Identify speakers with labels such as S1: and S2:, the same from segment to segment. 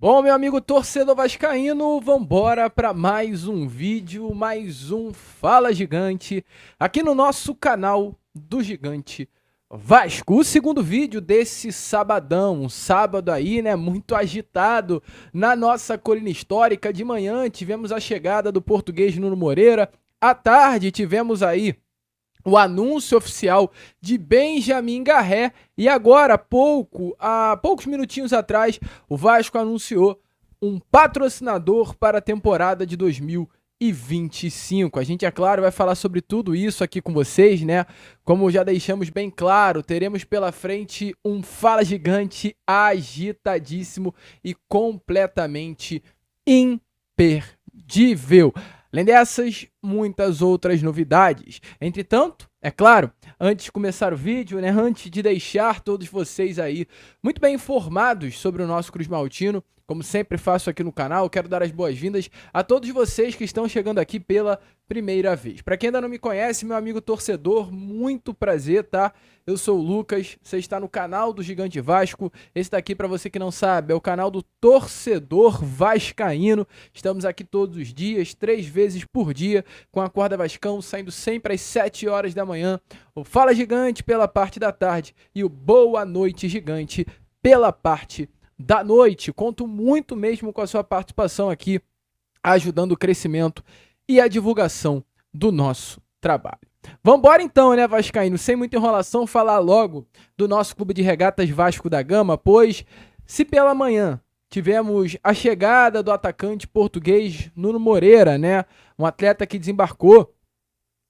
S1: Bom, meu amigo torcedor vascaíno, vambora para mais um vídeo, mais um Fala Gigante, aqui no nosso canal do Gigante Vasco. O segundo vídeo desse sabadão, um sábado aí, né, muito agitado na nossa colina histórica. De manhã tivemos a chegada do português Nuno Moreira, à tarde tivemos aí o anúncio oficial de Benjamin Garré e agora, há poucos minutinhos atrás, o Vasco anunciou um patrocinador para a temporada de 2025. A gente, é claro, vai falar sobre tudo isso aqui com vocês, né? Como já deixamos bem claro, teremos pela frente um Fala Gigante agitadíssimo e completamente imperdível. Além dessas, muitas outras novidades. Entretanto, é claro, antes de começar o vídeo, né, antes de deixar todos vocês aí muito bem informados sobre o nosso Cruz Maltino, como sempre faço aqui no canal, quero dar as boas-vindas a todos vocês que estão chegando aqui pela primeira vez. Para quem ainda não me conhece, meu amigo torcedor, muito prazer, tá? Eu sou o Lucas, você está no canal do Gigante Vasco. Esse daqui, para você que não sabe, é o canal do torcedor vascaíno. Estamos aqui todos os dias, 3 vezes por dia, com a Corda Vascão, saindo sempre às 7 horas da manhã. O Fala Gigante pela parte da tarde e o Boa Noite Gigante pela parte da noite. Conto muito mesmo com a sua participação aqui, ajudando o crescimento e a divulgação do nosso trabalho. Vambora então, né, vascaíno? Sem muita enrolação, falar logo do nosso Clube de Regatas Vasco da Gama, pois se pela manhã tivemos a chegada do atacante português Nuno Moreira, né, um atleta que desembarcou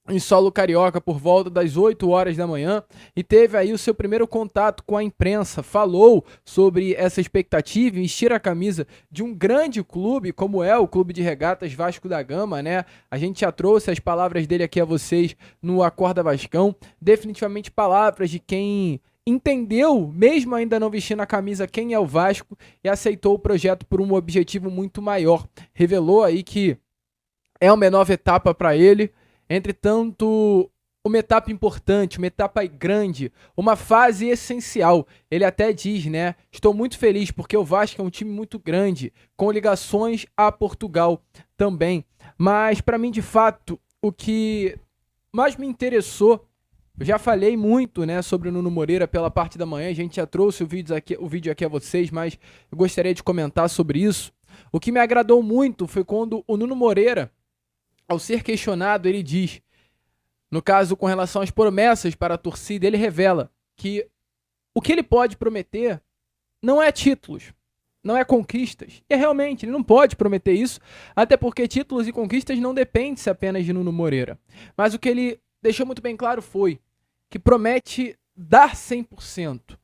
S1: em solo carioca por volta das 8 horas da manhã e teve aí o seu primeiro contato com a imprensa, falou sobre essa expectativa em vestir a camisa de um grande clube como é o Clube de Regatas Vasco da Gama, né? A gente já trouxe as palavras dele aqui a vocês no Acorda Vascão, definitivamente palavras de quem entendeu, mesmo ainda não vestindo a camisa, quem é o Vasco e aceitou o projeto por um objetivo muito maior. Revelou aí que é uma nova etapa para ele. Entretanto, uma etapa importante, uma etapa grande, uma fase essencial. Ele até diz, né? Estou muito feliz porque o Vasco é um time muito grande, com ligações a Portugal também. Mas, para mim, de fato, o que mais me interessou, eu já falei muito, né, sobre o Nuno Moreira pela parte da manhã, a gente já trouxe o vídeo aqui a vocês, mas eu gostaria de comentar sobre isso. O que me agradou muito foi quando o Nuno Moreira, ao ser questionado, ele diz, no caso com relação às promessas para a torcida, ele revela que o que ele pode prometer não é títulos, não é conquistas. E realmente, ele não pode prometer isso, até porque títulos e conquistas não dependem apenas de Nuno Moreira. Mas o que ele deixou muito bem claro foi que promete dar 100%,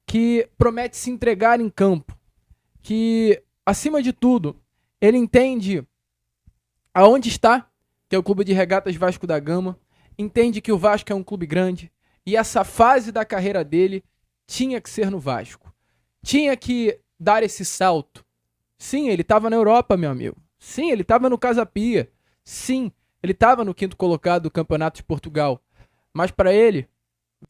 S1: que promete se entregar em campo, que, acima de tudo, ele entende aonde está, que é o Clube de Regatas Vasco da Gama, entende que o Vasco é um clube grande e essa fase da carreira dele tinha que ser no Vasco. Tinha que dar esse salto. Sim, ele estava na Europa, meu amigo. Sim, ele estava no Casa Pia. Sim, ele estava no 5º colocado do Campeonato de Portugal. Mas para ele,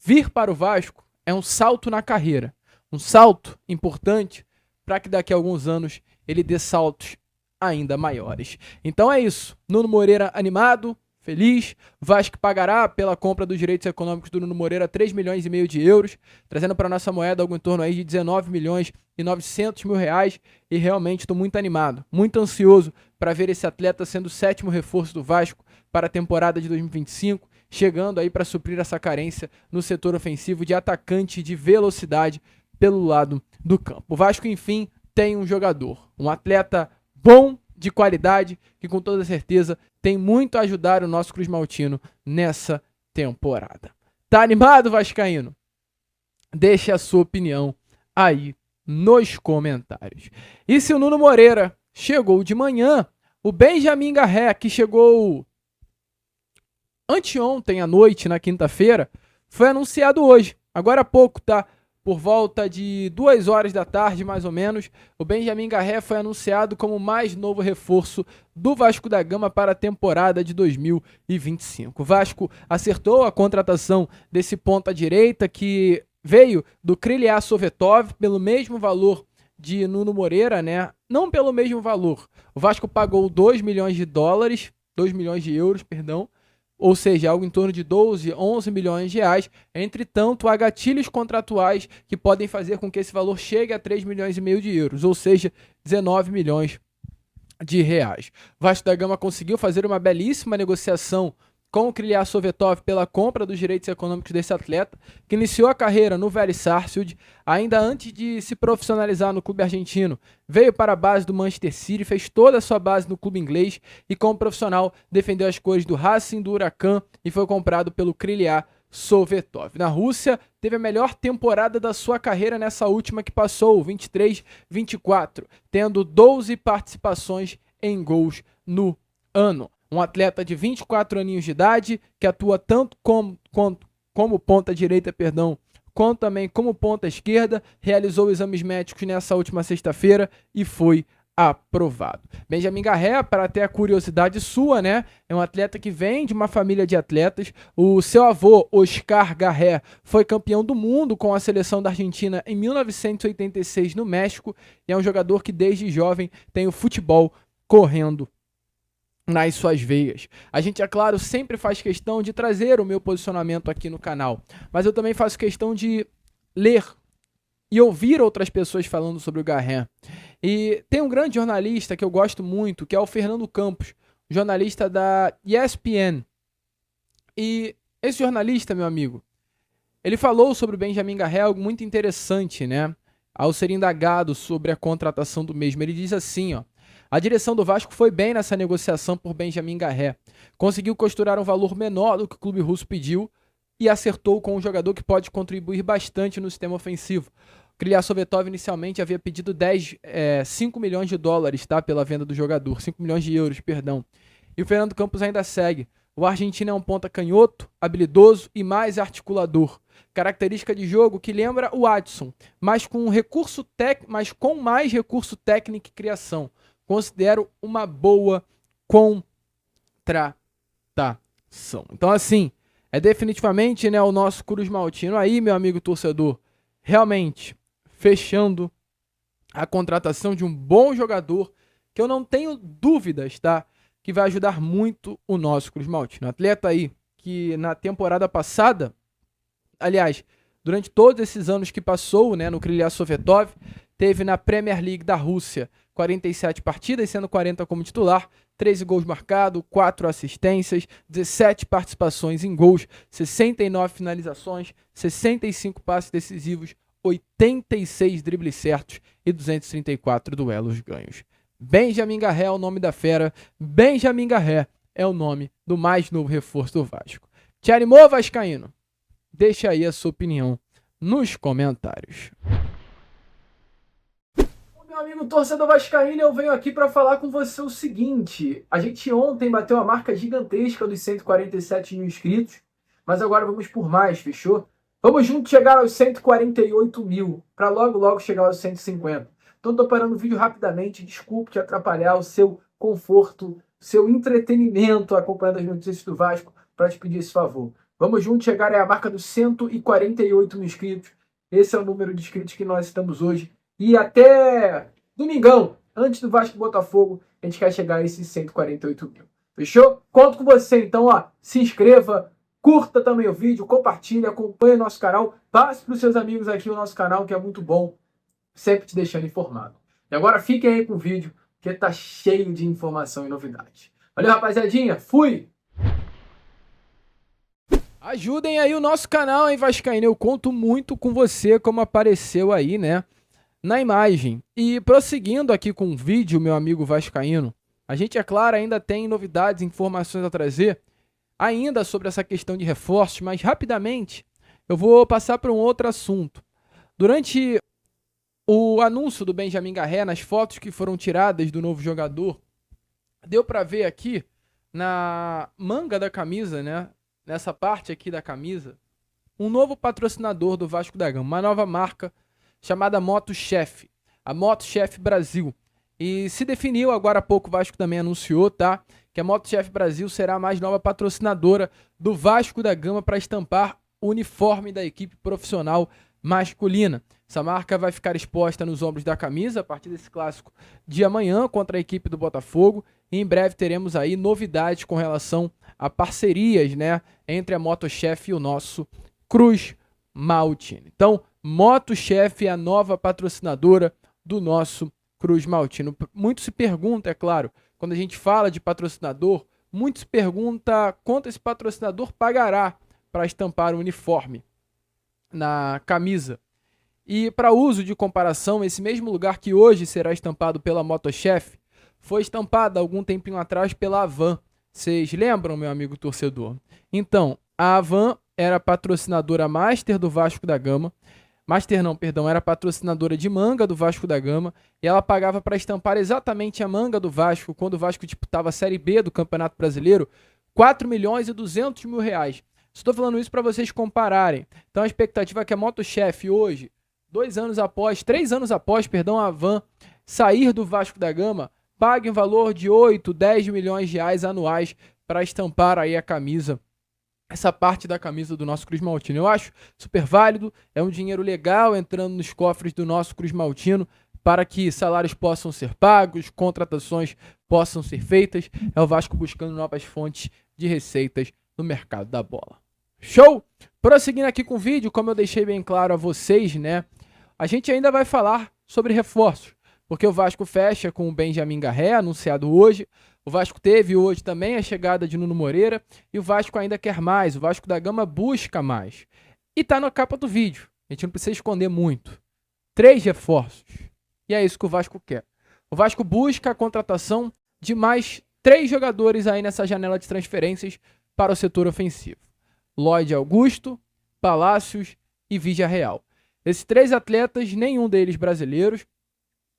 S1: vir para o Vasco é um salto na carreira. Um salto importante para que daqui a alguns anos ele dê saltos ainda maiores. Então é isso. Nuno Moreira animado, feliz. Vasco pagará pela compra dos direitos econômicos do Nuno Moreira 3,5 milhões de euros, trazendo para a nossa moeda algo em torno aí de 19 milhões e 900 mil reais. E realmente estou muito animado, muito ansioso para ver esse atleta sendo o 7º reforço do Vasco para a temporada de 2025, chegando aí para suprir essa carência no setor ofensivo de atacante de velocidade pelo lado do campo. O Vasco, enfim, tem um jogador, um atleta bom, de qualidade, que com toda certeza tem muito a ajudar o nosso Cruz Maltino nessa temporada. Tá animado, vascaíno? Deixe a sua opinião aí nos comentários. E se o Nuno Moreira chegou de manhã, o Benjamin Garré, que chegou anteontem à noite, na quinta-feira, foi anunciado hoje, agora há pouco, tá? Por volta de 2 horas da tarde, mais ou menos, o Benjamin Garré foi anunciado como o mais novo reforço do Vasco da Gama para a temporada de 2025. O Vasco acertou a contratação desse ponta-direita que veio do Krylia Sovetov pelo mesmo valor de Nuno Moreira, né? Não pelo mesmo valor. O Vasco pagou 2 milhões de dólares, 2 milhões de euros, perdão, ou seja, algo em torno de 12, 11 milhões de reais. Entretanto, há gatilhos contratuais que podem fazer com que esse valor chegue a 3 milhões e meio de euros, ou seja, 19 milhões de reais. Vasco da Gama conseguiu fazer uma belíssima negociação com o Krylia Sovetov pela compra dos direitos econômicos desse atleta, que iniciou a carreira no Vélez Sarsfield, ainda antes de se profissionalizar no clube argentino. Veio para a base do Manchester City, fez toda a sua base no clube inglês e, como profissional, defendeu as cores do Racing, do Huracan e foi comprado pelo Krylia Sovetov. Na Rússia, teve a melhor temporada da sua carreira nessa última que passou, 23-24, tendo 12 participações em gols no ano. Um atleta de 24 aninhos de idade, que atua tanto como ponta direita, quanto também como ponta esquerda, realizou exames médicos nessa última sexta-feira e foi aprovado. Benjamin Garré, para até a curiosidade sua, né? É um atleta que vem de uma família de atletas. O seu avô, Oscar Garré, foi campeão do mundo com a seleção da Argentina em 1986 no México e é um jogador que desde jovem tem o futebol correndo nas suas veias. A gente, é claro, sempre faz questão de trazer o meu posicionamento aqui no canal, mas eu também faço questão de ler e ouvir outras pessoas falando sobre o Garré. E tem um grande jornalista que eu gosto muito, que é o Fernando Campos, jornalista da ESPN. E esse jornalista, meu amigo, ele falou sobre o Benjamin Garré, algo muito interessante, né? Ao ser indagado sobre a contratação do mesmo, ele diz assim, ó: a direção do Vasco foi bem nessa negociação por Benjamin Garré. Conseguiu costurar um valor menor do que o clube russo pediu e acertou com um jogador que pode contribuir bastante no sistema ofensivo. O Krylia Sovetov inicialmente havia pedido 5 milhões de dólares, tá, pela venda do jogador, 5 milhões de euros, perdão. E o Fernando Campos ainda segue. O argentino é um ponta canhoto, habilidoso e mais articulador. Característica de jogo que lembra o Adson, mas com mais recurso técnico e criação. Considero uma boa contratação. Então, assim, é definitivamente, né, o nosso Cruz Maltino aí, meu amigo torcedor, realmente fechando a contratação de um bom jogador, que eu não tenho dúvidas, tá, que vai ajudar muito o nosso Cruz Maltino. Atleta aí que na temporada passada, aliás, durante todos esses anos que passou, né, no Krylia Sovetov, teve na Premier League da Rússia 47 partidas, sendo 40 como titular, 13 gols marcados, 4 assistências, 17 participações em gols, 69 finalizações, 65 passes decisivos, 86 dribles certos e 234 duelos ganhos. Benjamin Garré é o nome da fera, Benjamin Garré é o nome do mais novo reforço do Vasco. Te animou, vascaíno? Deixa aí a sua opinião nos comentários. Meu amigo torcedor vascaíno, eu venho aqui para falar com você o seguinte: a gente ontem bateu a marca gigantesca dos 147 mil inscritos, mas agora vamos por mais, fechou? Vamos juntos chegar aos 148 mil, para logo chegar aos 150. Então estou parando o vídeo rapidamente, desculpe te atrapalhar o seu conforto, seu entretenimento acompanhando as notícias do Vasco, para te pedir esse favor. Vamos juntos chegar à marca dos 148 mil inscritos. Esse é o número de inscritos que nós estamos hoje. E até domingão, antes do Vasco e Botafogo, a gente quer chegar a esses 148 mil. Fechou? Conto com você, então, ó. Se inscreva, curta também o vídeo, compartilhe, acompanhe o nosso canal, passe para os seus amigos aqui o nosso canal, que é muito bom, sempre te deixando informado. E agora fiquem aí com o vídeo, que tá cheio de informação e novidade. Valeu, rapaziadinha. Fui! Ajudem aí o nosso canal, hein, vascaíno? Eu conto muito com você, como apareceu aí, né, na imagem. E prosseguindo aqui com o vídeo, meu amigo vascaíno, a gente, é claro, ainda tem novidades, informações a trazer, ainda sobre essa questão de reforços, mas rapidamente eu vou passar para um outro assunto. Durante o anúncio do Benjamin Garré, nas fotos que foram tiradas do novo jogador, deu para ver aqui na manga da camisa, né, nessa parte aqui da camisa, um novo patrocinador do Vasco da Gama, uma nova marca chamada MotoChef, a MotoChef Brasil. E se definiu, agora há pouco o Vasco também anunciou, tá, que a MotoChef Brasil será a mais nova patrocinadora do Vasco da Gama para estampar o uniforme da equipe profissional masculina. Essa marca vai ficar exposta nos ombros da camisa a partir desse clássico de amanhã contra a equipe do Botafogo. E em breve teremos aí novidades com relação a parcerias, né, entre a Motochef e o nosso Cruz Maltino. Então, Motochef é a nova patrocinadora do nosso Cruz Maltino. Muito se pergunta, é claro, quando a gente fala de patrocinador, muito se pergunta quanto esse patrocinador pagará para estampar o uniforme na camisa. E para uso de comparação, esse mesmo lugar que hoje será estampado pela Motochef foi estampado há algum tempinho atrás pela Havan. Vocês lembram, meu amigo torcedor? Então, a Havan era patrocinadora master do Vasco da Gama. Master não, perdão, era patrocinadora de manga do Vasco da Gama. E ela pagava para estampar exatamente a manga do Vasco, quando o Vasco disputava a Série B do Campeonato Brasileiro, 4 milhões e 200 mil reais. Estou falando isso para vocês compararem. Então a expectativa é que a Motochef hoje, 3 anos após, a Havan sair do Vasco da Gama, pague um valor de 8, 10 milhões de reais anuais para estampar aí a camisa, essa parte da camisa do nosso Cruz Maltino. Eu acho super válido, é um dinheiro legal entrando nos cofres do nosso Cruz Maltino para que salários possam ser pagos, contratações possam ser feitas. É o Vasco buscando novas fontes de receitas no mercado da bola. Show? Prosseguindo aqui com o vídeo, como eu deixei bem claro a vocês, né? A gente ainda vai falar sobre reforços, porque o Vasco fecha com o Benjamin Garré, anunciado hoje. O Vasco teve hoje também a chegada de Nuno Moreira e o Vasco ainda quer mais. O Vasco da Gama busca mais. E tá na capa do vídeo. A gente não precisa esconder muito. 3 reforços. E é isso que o Vasco quer. O Vasco busca a contratação de mais 3 jogadores aí nessa janela de transferências para o setor ofensivo. Lloyd Augusto, Palácios e Vigia Real. Esses 3 atletas, nenhum deles brasileiros,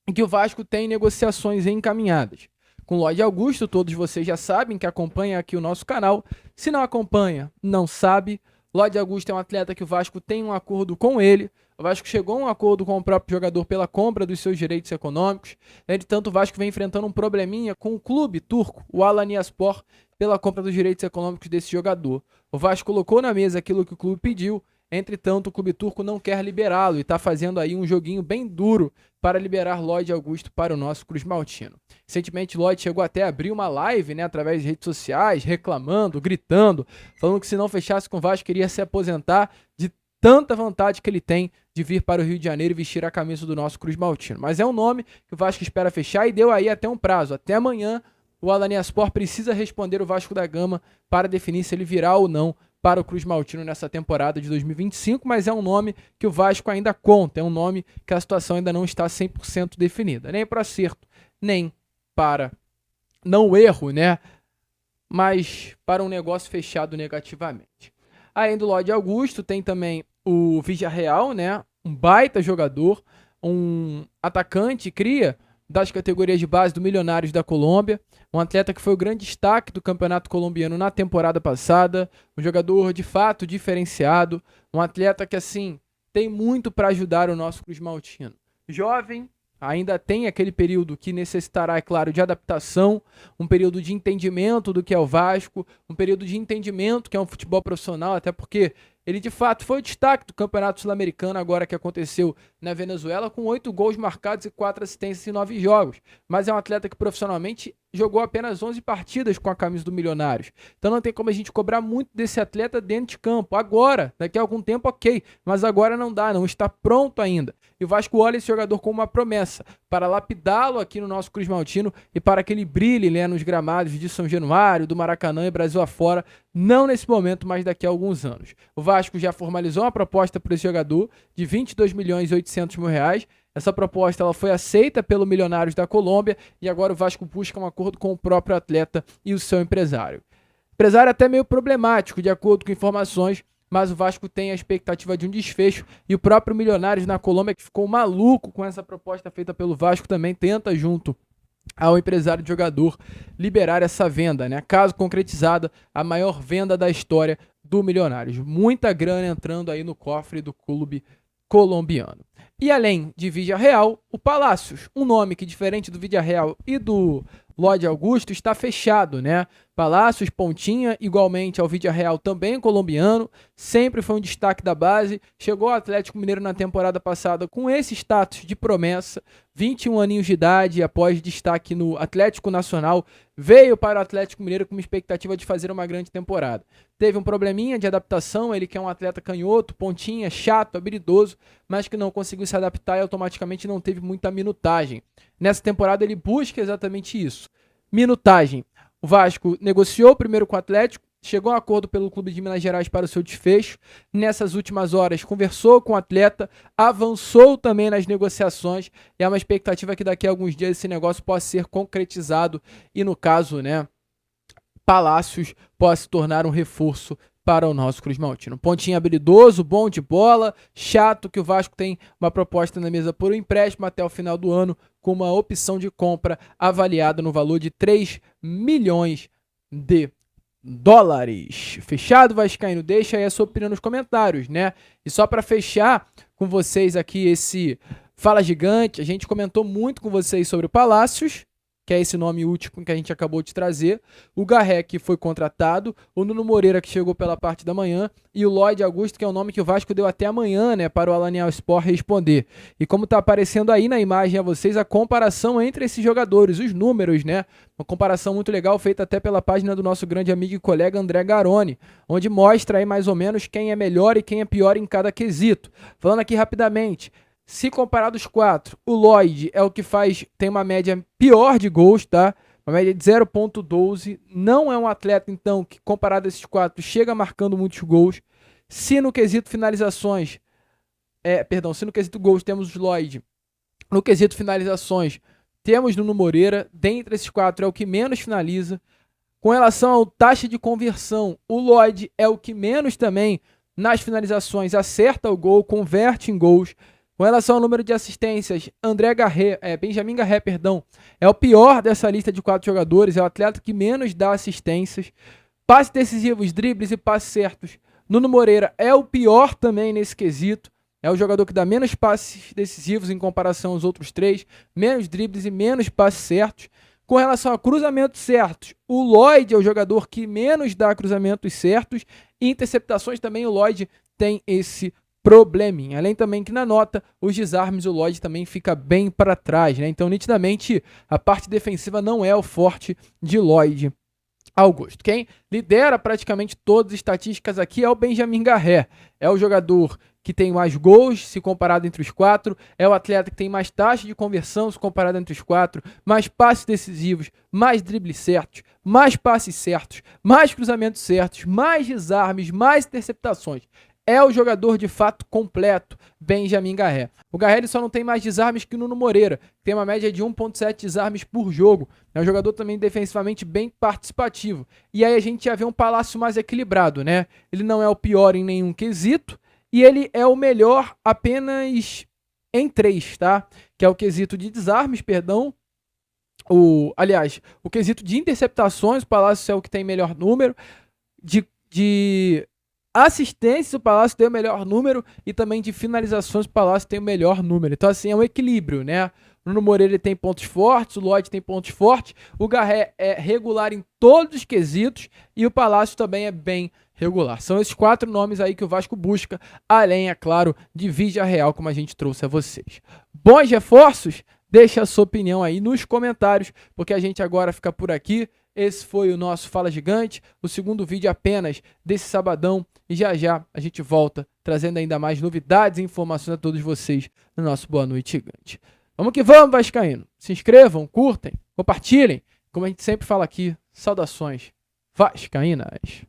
S1: em que o Vasco tem negociações encaminhadas. Com Lloyd Augusto, todos vocês já sabem que acompanham aqui o nosso canal. Se não acompanha, não sabe. Lloyd Augusto é um atleta que o Vasco tem um acordo com ele. O Vasco chegou a um acordo com o próprio jogador pela compra dos seus direitos econômicos. Entretanto, o Vasco vem enfrentando um probleminha com o clube turco, o Alanyaspor, pela compra dos direitos econômicos desse jogador. O Vasco colocou na mesa aquilo que o clube pediu. Entretanto, o clube turco não quer liberá-lo e está fazendo aí um joguinho bem duro para liberar Lloyd Augusto para o nosso Cruz Maltino. Recentemente, Lloyd chegou até a abrir uma live, né, através de redes sociais, reclamando, gritando, falando que se não fechasse com o Vasco, queria se aposentar, de tanta vontade que ele tem de vir para o Rio de Janeiro e vestir a camisa do nosso Cruz Maltino. Mas é um nome que o Vasco espera fechar e deu aí até um prazo. Até amanhã, o Alanyaspor precisa responder o Vasco da Gama para definir se ele virá ou não para o Cruz Maltino nessa temporada de 2025, mas é um nome que o Vasco ainda conta, é um nome que a situação ainda não está 100% definida, nem para acerto, nem para não erro, né? Mas para um negócio fechado negativamente. Além do Lloyd Augusto, tem também o Vigia Real, né? Um baita jogador, um atacante, cria das categorias de base do Milionários da Colômbia, um atleta que foi o grande destaque do campeonato colombiano na temporada passada, um jogador de fato diferenciado, um atleta que assim tem muito para ajudar o nosso Cruz Maltino. Jovem, ainda tem aquele período que necessitará, é claro, de adaptação, um período de entendimento do que é o Vasco, um período de entendimento que é um futebol profissional, até porque ele de fato foi o destaque do Campeonato Sul-Americano agora que aconteceu na Venezuela, com 8 gols marcados e 4 assistências em 9 jogos. Mas é um atleta que profissionalmente jogou apenas 11 partidas com a camisa do Milionários. Então não tem como a gente cobrar muito desse atleta dentro de campo. Agora, daqui a algum tempo, ok. Mas agora não dá, não está pronto ainda. E o Vasco olha esse jogador como uma promessa para lapidá-lo aqui no nosso Cruz Maltino e para que ele brilhe, né, nos gramados de São Januário, do Maracanã e Brasil afora. Não nesse momento, mas daqui a alguns anos. O Vasco já formalizou uma proposta para esse jogador de 22 milhões e 800 mil reais. Essa proposta ela foi aceita pelo Milionários da Colômbia e agora o Vasco busca um acordo com o próprio atleta e o seu empresário. Empresário até meio problemático, de acordo com informações, mas o Vasco tem a expectativa de um desfecho e o próprio Milionários na Colômbia, que ficou maluco com essa proposta feita pelo Vasco, também tenta, junto ao empresário de jogador, liberar essa venda, né? Caso concretizada, a maior venda da história do Milionários. Muita grana entrando aí no cofre do clube colombiano. E além de Villarreal, o Palácios, um nome que, diferente do Villarreal e do Lloyd Augusto, está fechado, né? Palácios, pontinha, igualmente ao Villarreal, também colombiano, sempre foi um destaque da base, chegou ao Atlético Mineiro na temporada passada com esse status de promessa, 21 aninhos de idade, após destaque no Atlético Nacional, veio para o Atlético Mineiro com uma expectativa de fazer uma grande temporada. Teve um probleminha de adaptação, ele que é um atleta canhoto, pontinha, chato, habilidoso, mas que não conseguiu se adaptar e automaticamente não teve muita minutagem. Nessa temporada ele busca exatamente isso, minutagem. O Vasco negociou primeiro com o Atlético, chegou a um acordo pelo Clube de Minas Gerais para o seu desfecho. Nessas últimas horas conversou com o atleta, avançou também nas negociações e há uma expectativa que daqui a alguns dias esse negócio possa ser concretizado e, no caso, né, Palácios possa se tornar um reforço para o nosso Cruz Maltino. Pontinho habilidoso, bom de bola, chato, que o Vasco tem uma proposta na mesa por um empréstimo até o final do ano, com uma opção de compra avaliada no valor de 3 milhões de dólares. Fechado, Vascaíno? Deixa aí a sua opinião nos comentários, né? E só para fechar com vocês aqui esse Fala Gigante, a gente comentou muito com vocês sobre o Palácios, que é esse nome último que a gente acabou de trazer, o Garré, que foi contratado, o Nuno Moreira, que chegou pela parte da manhã, e o Lloyd Augusto, que é o nome que o Vasco deu até amanhã, né, para o Alanial Sport responder. E como está aparecendo aí na imagem a vocês, a comparação entre esses jogadores, os números, né, uma comparação muito legal, feita até pela página do nosso grande amigo e colega André Garoni, onde mostra aí mais ou menos quem é melhor e quem é pior em cada quesito. Falando aqui rapidamente, se comparado os quatro, o Lloyd é o que tem uma média pior de gols, tá? Uma média de 0,12. Não é um atleta, então, que comparado a esses quatro, chega marcando muitos gols. Se no quesito finalizações, se no quesito gols temos o Lloyd, no quesito finalizações temos Nuno Moreira, dentre esses quatro é o que menos finaliza. Com relação à taxa de conversão, o Lloyd é o que menos também nas finalizações acerta o gol, converte em gols. Com relação ao número de assistências, Benjamin Garré, é o pior dessa lista de 4 jogadores, é o atleta que menos dá assistências. Passes decisivos, dribles e passes certos. Nuno Moreira é o pior também nesse quesito, é o jogador que dá menos passes decisivos em comparação aos outros 3, menos dribles e menos passes certos. Com relação a cruzamentos certos, o Lloyd é o jogador que menos dá cruzamentos certos, e interceptações também o Lloyd tem esse probleminha. Além também que na nota, os desarmes, o Lloyd também fica bem para trás, né? Então, nitidamente, a parte defensiva não é o forte de Lloyd Augusto. Quem lidera praticamente todas as estatísticas aqui é o Benjamin Garré. É o jogador que tem mais gols, se comparado entre os 4. É o atleta que tem mais taxa de conversão, se comparado entre os 4. Mais passes decisivos, mais dribles certos, mais passes certos, mais cruzamentos certos, mais desarmes, mais interceptações. É o jogador de fato completo, Benjamin Garré. O Garré ele só não tem mais desarmes que o Nuno Moreira, que tem uma média de 1,7 desarmes por jogo. É um jogador também defensivamente bem participativo. E aí a gente já vê um Palácio mais equilibrado, né? Ele não é o pior em nenhum quesito e ele é o melhor apenas em 3, tá? Que é o quesito de desarmes, o quesito de interceptações, o Palácio é o que tem melhor número. De assistência, o Palácio tem o melhor número, e também de finalizações, o Palácio tem o melhor número. Então, assim, é um equilíbrio, né? O Nuno Moreira ele tem pontos fortes, o Lloyd tem pontos fortes, o Garré é regular em todos os quesitos e o Palácio também é bem regular. São esses 4 nomes aí que o Vasco busca, além, é claro, de Villarreal, como a gente trouxe a vocês. Bons reforços? Deixa a sua opinião aí nos comentários, porque a gente agora fica por aqui. Esse foi o nosso Fala Gigante, o segundo vídeo apenas desse sabadão. E já já a gente volta trazendo ainda mais novidades e informações a todos vocês no nosso Boa Noite Gigante. Vamos que vamos, Vascaíno. Se inscrevam, curtem, compartilhem. Como a gente sempre fala aqui, saudações vascaínas.